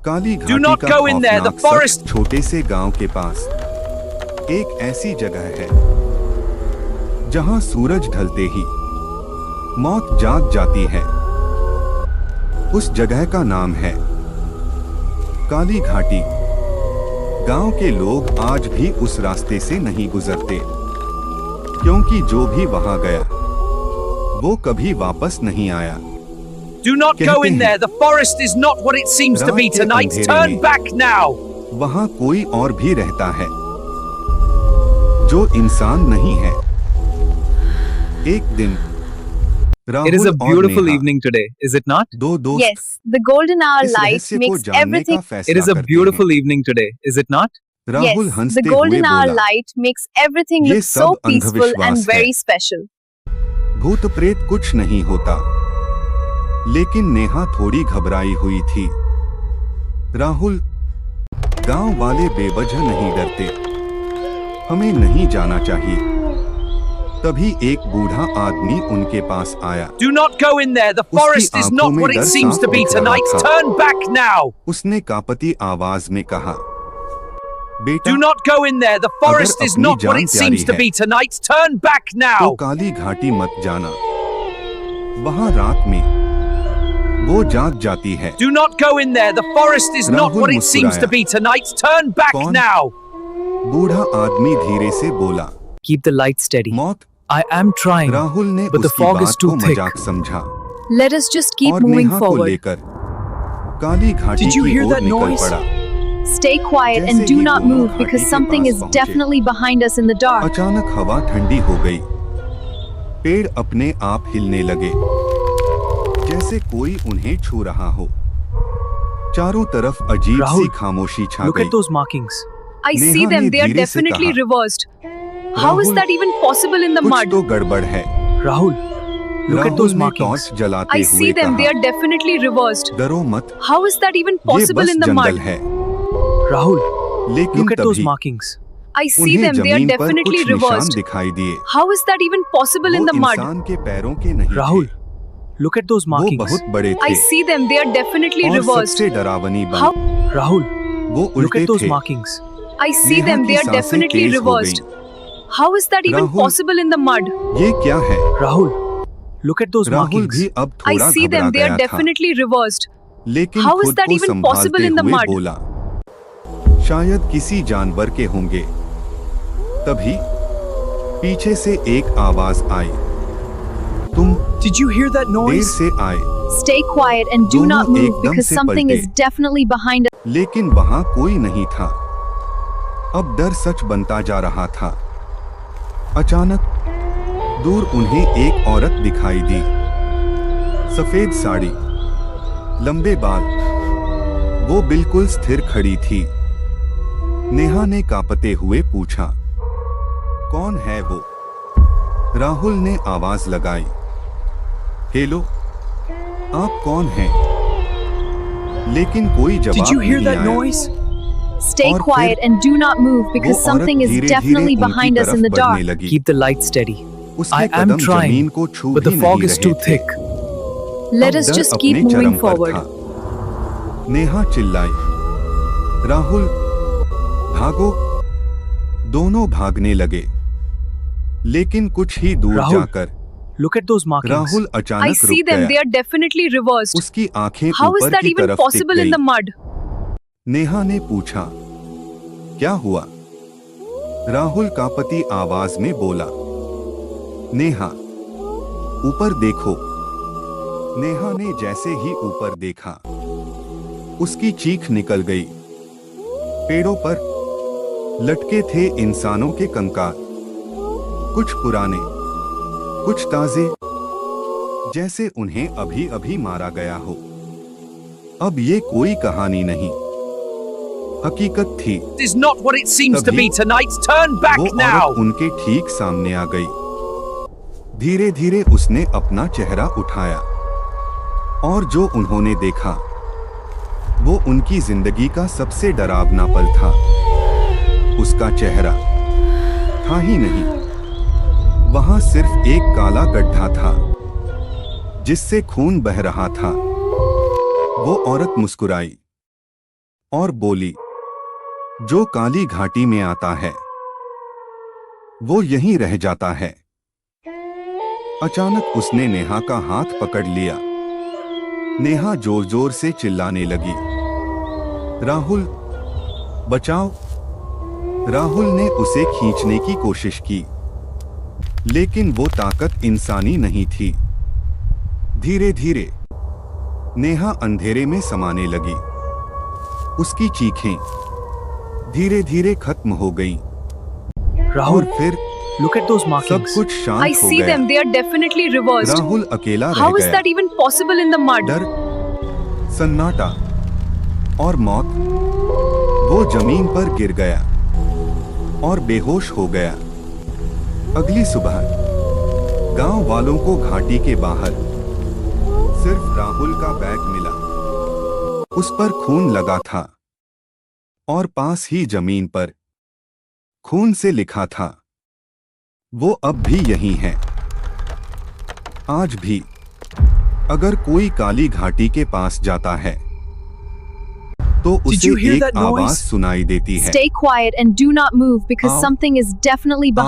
काली Do घाटी not का go in there. The खौफनाक forest. सच छोटे से गांव के पास एक ऐसी जगह है जहां सूरज ढलते ही मौत जाग जाती है। उस जगह का नाम है काली घाटी। गांव के लोग आज भी उस रास्ते से नहीं गुजरते, क्योंकि जो भी वहां गया वो कभी वापस नहीं आया। Do not go in there. The forest is not what it seems to be रात के tonight. अंधेरे Turn में back now. वहां कोई और भी रहता है जो इंसान नहीं है। एक दिन It is राहुल a और beautiful Neha evening today, is it not? दो दोस्त Yes, the golden hour इस light रहस्य को makes जानने का everything. It फैसला is a करते beautiful evening today, is it not? हैं। राहुल Yes, the हंसते हुए golden hour बोला, light makes everything ये look so सब peaceful and अंधविश्वास है। very special. भूत प्रेत कुछ नहीं होता। लेकिन नेहा थोड़ी घबराई हुई थी। राहुल, गांव वाले बेवजह नहीं डरते, हमें नहीं जाना चाहिए। तभी एक बूढ़ा आदमी उनके पास आया। Do not go in there. The forest is आंखों not में what it डर seems साफ to be दिख रहा tonight. था। Turn back now. उसने कांपती आवाज में कहा, बेटा, Do not go in there. The forest is अपनी not what जान it seems to प्यारी be tonight. Turn back तो now. काली घाटी मत जाना। वहां रात में वो जाग जाती है। Do not go in there. The forest is not Rahul what it seems to मुस्कुराया। be tonight. Turn back कौन? now. बूढ़ा आदमी धीरे से बोला। Keep the light steady. मौत। I am trying, राहुल ने but the उसकी fog is बात too को thick. मजाक समझा Let us just keep और moving नेहा को forward. लेकर काली घाटी Did you की hear ओर that निकल noise? पड़ा। Stay quiet and जैसे do ही not दोनों move घाटी because के something पास is पहुंचे, definitely behind us in the dark. अचानक हवा ठंडी हो गई। पेड़ अपने आप हिलने लगे, जैसे कोई उन्हें छू रहा हो। चारों तरफ अजीब सी राहुल, खामोशी छा Look गई। at those markings. I Neha see ने them, they are धीरे से definitely कहा, reversed. How is Rahul, that even possible in the कुछ mud? तो गड़बड़ है। Rahul, look at Rahul those ने markings. टॉर्च जलाते I हुए see them, they कहा, are definitely reversed. डरो मत, How is that even ये possible बस in the जंगल mud? है। Rahul, लेकिन look at those तभी markings. I see उन्हें them, they are जमीन पर definitely कुछ निशान reversed. दिखाई दिए। How is that even possible in वो the mud? इंसान के पैरों के नहीं Rahul, थे, look at those वो markings. बहुत बड़े I थे see them, they are definitely और reversed. सबसे डरावनी How? बात, Rahul, वो look उल्टे at those थे। markings. I see Neha them, की they are सांसें definitely तेज हो reversed. How is that even Rahul, possible in the mud? ये क्या है? Rahul, look at those Rahul markings. भी अब I थोड़ा see घबरा them, they गया are था, definitely reversed. लेकिन How is खुद that को even संभालते possible in the हुए mud? बोला, शायद किसी जानवर के होंगे। तभी पीछे से एक आवाज आई, तुम Did you hear that there noise? से आए। Stay quiet and do दोनों not move एकदम because से something पलटे। is definitely behind us. लेकिन वहां कोई नहीं था। अब डर सच बनता जा रहा था। अचानक दूर उन्हें एक औरत दिखाई दी। सफेद साड़ी, लंबे बाल, वो बिल्कुल स्थिर खड़ी थी। नेहा ने कांपते हुए पूछा, कौन है वो? राहुल ने आवाज लगाई, हेलो, आप कौन हैं? लेकिन कोई Did जवाब you hear नहीं that आया। noise? Stay और quiet फिर and do not move because वो औरत something is धीरे-धीरे definitely उनकी behind us तरफ in the बढ़ने dark. लगी। Keep the light steady. उसके I am कदम जमीन trying, को छू but the भी fog नहीं is रहे too थे। thick. Let अब us डर just keep अपने moving चरम पर forward. था। नेहा चिल्लाई, राहुल, भागो। दोनों भागने लगे, लेकिन कुछ ही दूर राहुल, जाकर Look at those markings. Rahul I अचानक see रुक them, they गया। are definitely reversed. उसकी आंखें How is ऊपर that की even तरफ टिक possible in गई। the mud? नेहा ने पूछा, क्या हुआ? राहुल कांपती आवाज में बोला, नेहा, ऊपर देखो। नेहा ने जैसे ही ऊपर देखा, उसकी चीख निकल गई। पेड़ों पर लटके थे इंसानों के कंकाल, कुछ पुराने, कुछ ताजे, जैसे उन्हें अभी अभी मारा गया हो। अब ये कोई कहानी नहीं, हकीकत थी। It is not what it seems to तभी be tonight. Turn back वो now. औरत उनके ठीक सामने आ गई। धीरे धीरे उसने अपना चेहरा उठाया और जो उन्होंने देखा वो उनकी जिंदगी का सबसे डरावना पल था। उसका चेहरा था ही नहीं, वहां सिर्फ एक काला गड्ढा था जिससे खून बह रहा था। वो औरत मुस्कुराई, और बोली, जो काली घाटी में आता है वो यहीं रह जाता है। अचानक उसने नेहा का हाथ पकड़ लिया। नेहा जोर जोर से चिल्लाने लगी, राहुल बचाओ। राहुल ने उसे खींचने की कोशिश की, लेकिन वो ताकत इंसानी नहीं थी। धीरे धीरे नेहा अंधेरे में समाने लगी। उसकी चीखें धीरे धीरे खत्म हो गईं। और Rahul, फिर look at those सब markings. कुछ I शांत हो see गया। them. They are definitely reversed. Rahul अकेला रह How is गया। that even possible in the mud? डर, सन्नाटा और मौत। वो जमीन पर गिर गया और बेहोश हो गया। अगली सुबह गांव वालों को घाटी के बाहर सिर्फ राहुल का बैग मिला। उस पर खून लगा था और पास ही जमीन पर खून से लिखा था, वो अब भी यहीं है। आज भी अगर कोई काली घाटी के पास जाता है तो Did उसे you hear एक that noise? आवाज सुनाई देती है। Stay quiet and do not move because Ow. something is definitely behind